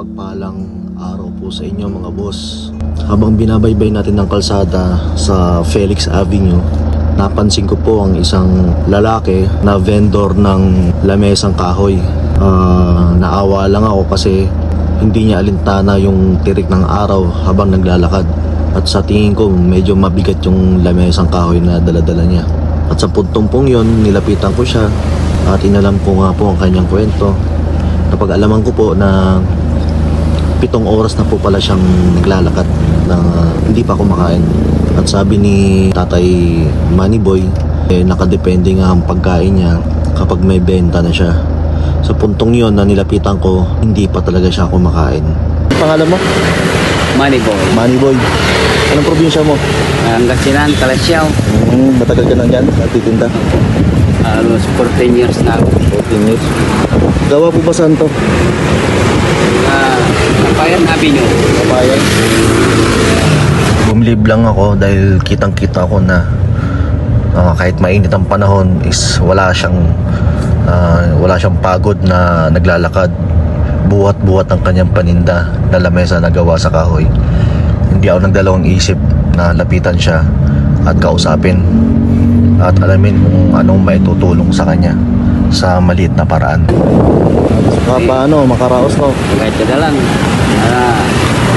Mapagpalang araw po sa inyo mga boss. Habang binabaybay natin ng kalsada sa Felix Avenue, napansin ko po ang isang lalaki na vendor ng lamesang kahoy. Naawa lang ako kasi hindi niya alintana yung tirik ng araw habang naglalakad. At sa tingin ko medyo mabigat yung lamesang kahoy na daladala niya. At sa puntong pong yun, nilapitan ko siya at inalam ko nga po ang kanyang kwento. Napag-alaman ko po na 7 oras na po pala siyang naglalakad na hindi pa kumakain. At sabi ni Tatay Moneyboy, nakadepende nga ang pagkain niya kapag may benta na siya. Sa puntong yon na nilapitan ko, hindi pa talaga siya kumakain. Ang pangalan mo? Moneyboy. Moneyboy. Anong probinsya mo? Pangasinan, Kalasyaw. Matagal ka na dyan, nagtitinda? Halos 14 years na ako. 14 years. Gawa po ba saan to? Kapayan Avenue. Kapayan. Bumilib lang ako dahil kitang-kita ko na kahit mainit ang panahon is wala siyang pagod na naglalakad. Buhat-buhat ang kanyang paninda na lamesa na gawa sa kahoy. Hindi ako nagdalawang isip na lapitan siya at kausapin at alamin kung anong maitutulong sa kanya sa maliit na paraan. Paano makaraos no? Kahit ka lang.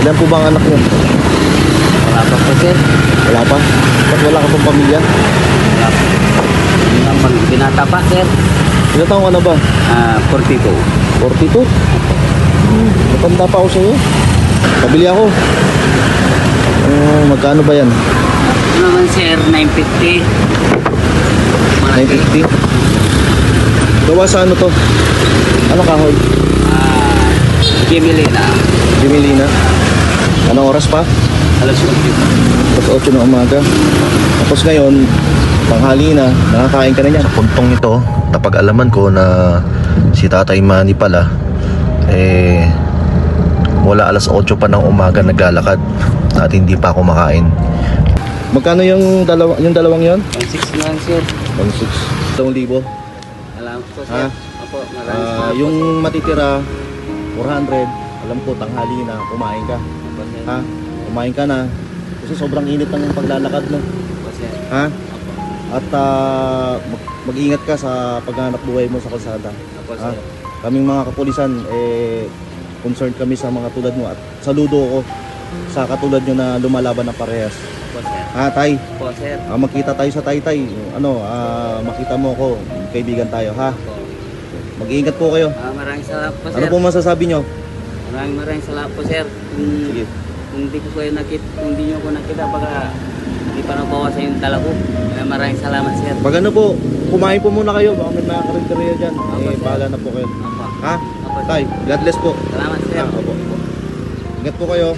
Ilan po bang anak niyo? Wala pa po sir. Wala pa? Ba't wala ka pong pamilya? Wala pa. Binata pa sir. Ilan taong ka na ba? 42. 42? Matanda pa ako sa iyo. Pabili ako. Magkano ba yan? Ano naman sir, 950. 950? Gawa sa ano to? Ano kahoy? Gemilina. Gemilina? Anong oras pa? Alas 8. Alas 8 ng umaga. Tapos ngayon, tanghali na, nakakain ka na niyan. Sa puntong ito, napag-alaman ko na si Tatay Manny pala, wala alas 8 pa ng umaga naglalakad at hindi pa ako makain. Magkano yung dalawang yon? 1.6 lang sir. 1.6. 2,000. Alam po sir. Ha? Opo, maraming Yung matitira 400, alam ko tanghali na, kumain ka. Opo sir. Ha? Kumain ka na. Kasi sobrang init ng paglalakad mo. Opo sir. Ha? Opo. At mag-ingat ka sa paghanap buhay mo sa kalsada. Opo Ha? sir. Kaming mga kapulisan, concerned kami sa mga tulad mo at saludo ko sa katulad nyo na lumalaban ng parehas. Opo sir. Ha, Tay? Opo sir. Magkita tayo sa Taytay. Makita mo ako, kaibigan tayo, ha? Opo. Mag-iingat po kayo. Maraming salamat po sir. Ano po masasabi nyo? Maraming salamat po sir. Sige. Kung hindi ko kayo nakita, kung hindi nyo ko nakita, baka hindi pa nabawasan yung dala ko. Maraming salamat sir. Pag ano po, kumain po muna kayo. Baka may mga karinderya dyan. Opo, sir. Bahala na po kayo. Opo. Ha? Opo, sir. Tay, God bless po. Salamat sir. Opo. Ingat po kayo.